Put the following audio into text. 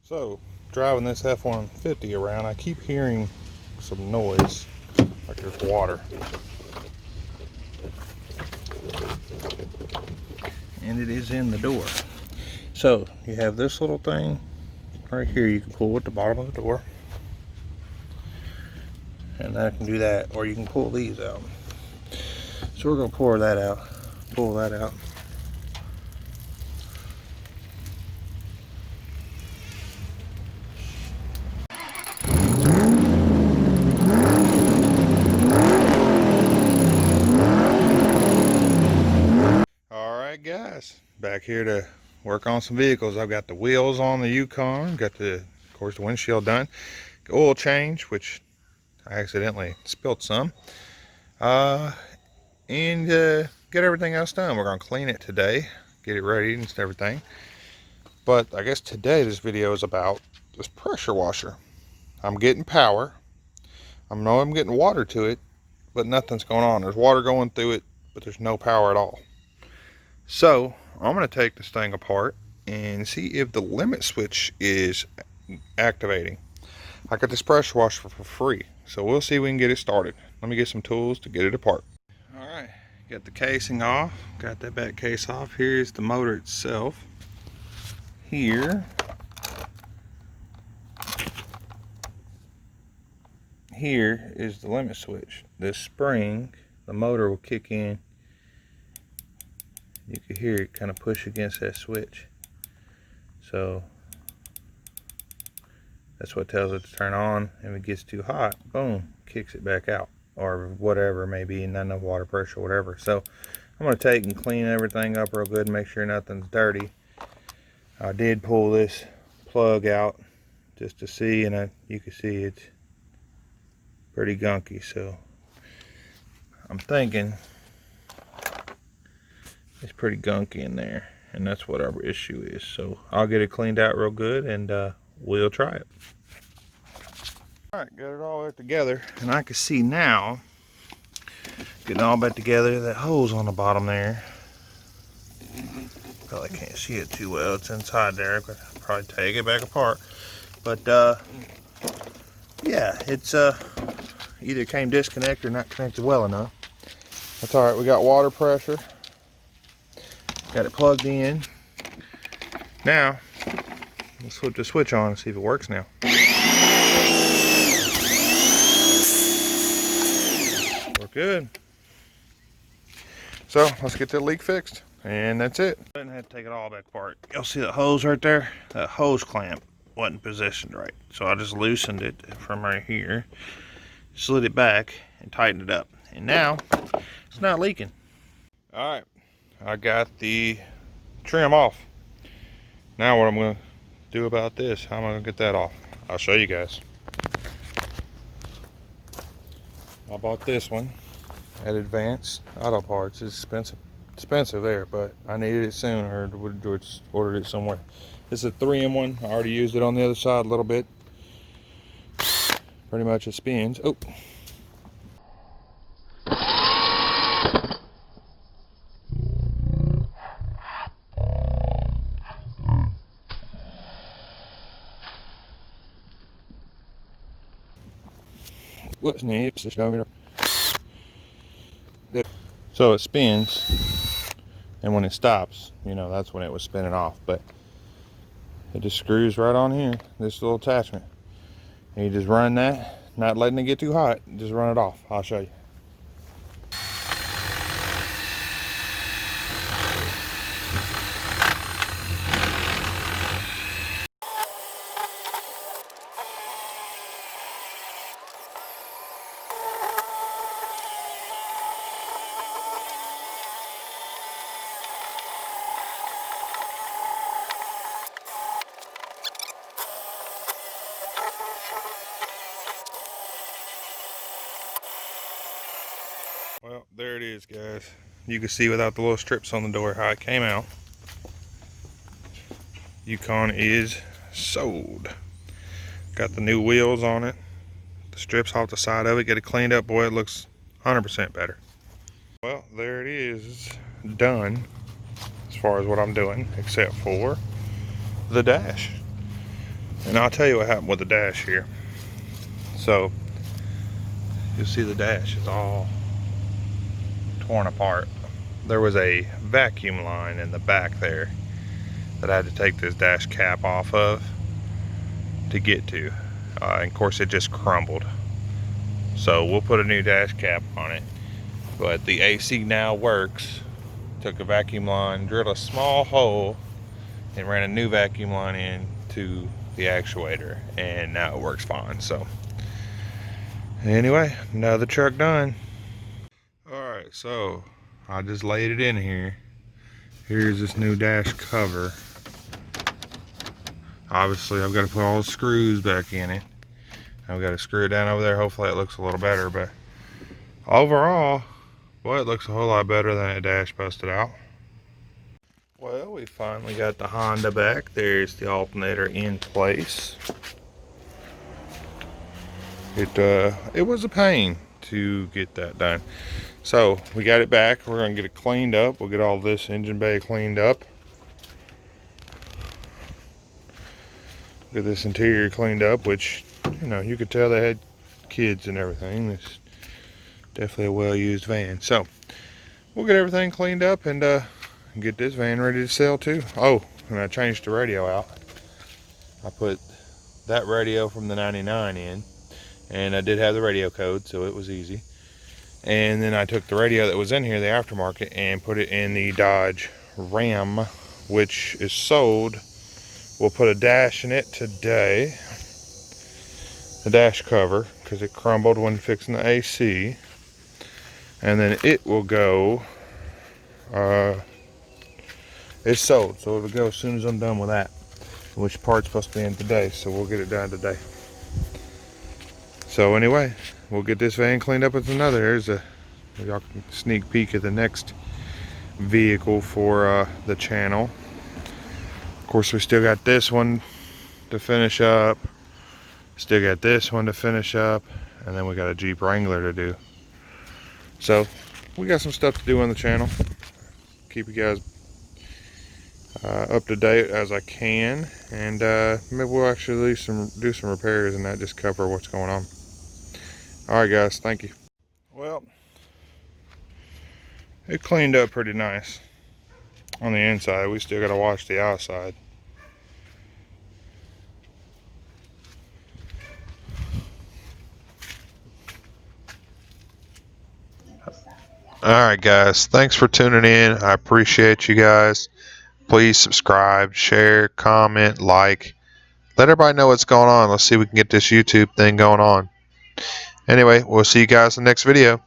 So, driving this F150 around, I keep hearing some noise, like there's water. And it is in the door. So, you have this little thing right here you can pull at the bottom of the door. And I can do that, or you can pull these out. So we're going to pull that out. Alright guys, back here to work on some vehicles. I've got the wheels on the Yukon, got the, of course, the windshield done. Oil change, which I accidentally spilled some. And get everything else done. We're going to clean it today, get it ready and everything. But I guess today this video is about this pressure washer. I'm getting power. I know I'm getting water to it, but nothing's going on. There's water going through it, but there's no power at all. So I'm going to take this thing apart and see if the limit switch is activating. I got this pressure washer for free, so we'll see if we can get it started. Let me get some tools to get it apart. Alright, got the casing off, got that back case off. Here's the motor itself. Here is the limit switch. This spring, the motor will kick in. You can hear it kind of push against that switch. So that's what tells it to turn on. And if it gets too hot, boom, kicks it back out, or whatever it may be, not enough water pressure, whatever. So I'm going to take and clean everything up real good and make sure nothing's dirty. I did pull this plug out just to see, and you can see it's pretty gunky, so I'm thinking it's pretty gunky in there, and that's what our issue is. So I'll get it cleaned out real good and we'll try it. Alright, got it all back together, and I can see now, getting all back together, that hose on the bottom there. Probably can't see it too well, it's inside there. I'll probably take it back apart. But yeah, it's either came disconnected or not connected well enough. That's alright, we got water pressure. Got it plugged in. Now, let's flip the switch on and see if it works now. We're good. So, let's get that leak fixed. And that's it. I didn't have to take it all back apart. You'll see that hose right there? That hose clamp wasn't positioned right. So I just loosened it from right here, slid it back, and tightened it up. And now, it's not leaking. Alright, I got the trim off. Now what I'm going to do about this, how am I going to get that off? I'll show you guys. I bought this one at Advanced Auto Parts. It's expensive there, but I needed it soon, or would ordered it somewhere. This is a 3-in-1. I already used it on the other side a little bit. Pretty much it spins. Oh. What's neat? So it spins, and when it stops, you know, that's when it was spinning off. But it just screws right on here, this little attachment. And you just run that, not letting it get too hot, just run it off. I'll show you. Well, there it is, guys. You can see without the little strips on the door how it came out. Yukon is sold. Got the new wheels on it. The strips off the side of it. Get it cleaned up. Boy, it looks 100% better. Well, there it is. Done as far as what I'm doing, except for the dash. And I'll tell you what happened with the dash here. So you'll see the dash is all torn apart. There was a vacuum line in the back there that I had to take this dash cap off of to get to. And of course it just crumbled. So we'll put a new dash cap on it. But the AC now works. Took a vacuum line, drilled a small hole, and ran a new vacuum line in to the actuator, and now it works fine. So anyway, another truck done. Alright, so I just laid it in here. Here's this new dash cover. Obviously I've got to put all the screws back in it. I've got to screw it down over there. Hopefully it looks a little better, but overall, boy, it looks a whole lot better than a dash busted out. Well, we finally got the Honda back. There's the alternator in place. It was a pain to get that done. So we got it back. We're gonna get it cleaned up. We'll get all this engine bay cleaned up. Get this interior cleaned up, which, you know, you could tell they had kids and everything. It's definitely a well-used van. So we'll get everything cleaned up and get this van ready to sell too. Oh, and I changed the radio out. I put that radio from the 99 in, and I did have the radio code, so it was easy. And then I took the radio that was in here, the aftermarket, and put it in the Dodge Ram, which is sold. We'll put a dash in it today, the dash cover, because it crumbled when fixing the AC. And then it will go, it's sold, so it'll go as soon as I'm done with that, which part's supposed to be in today, so we'll get it done today. So anyway, we'll get this van cleaned up with another. Here's a y'all can sneak peek at the next vehicle for the channel. Of course, we still got this one to finish up. Still got this one to finish up, and then we got a Jeep Wrangler to do. So we got some stuff to do on the channel. Keep you guys up to date as I can, and maybe we'll actually do some repairs and not just cover what's going on. Alright guys, thank you. Well, it cleaned up pretty nice on the inside. We still got to wash the outside. Alright guys, thanks for tuning in. I appreciate you guys. Please subscribe, share, comment, like. Let everybody know what's going on. Let's see if we can get this YouTube thing going on. Anyway, we'll see you guys in the next video.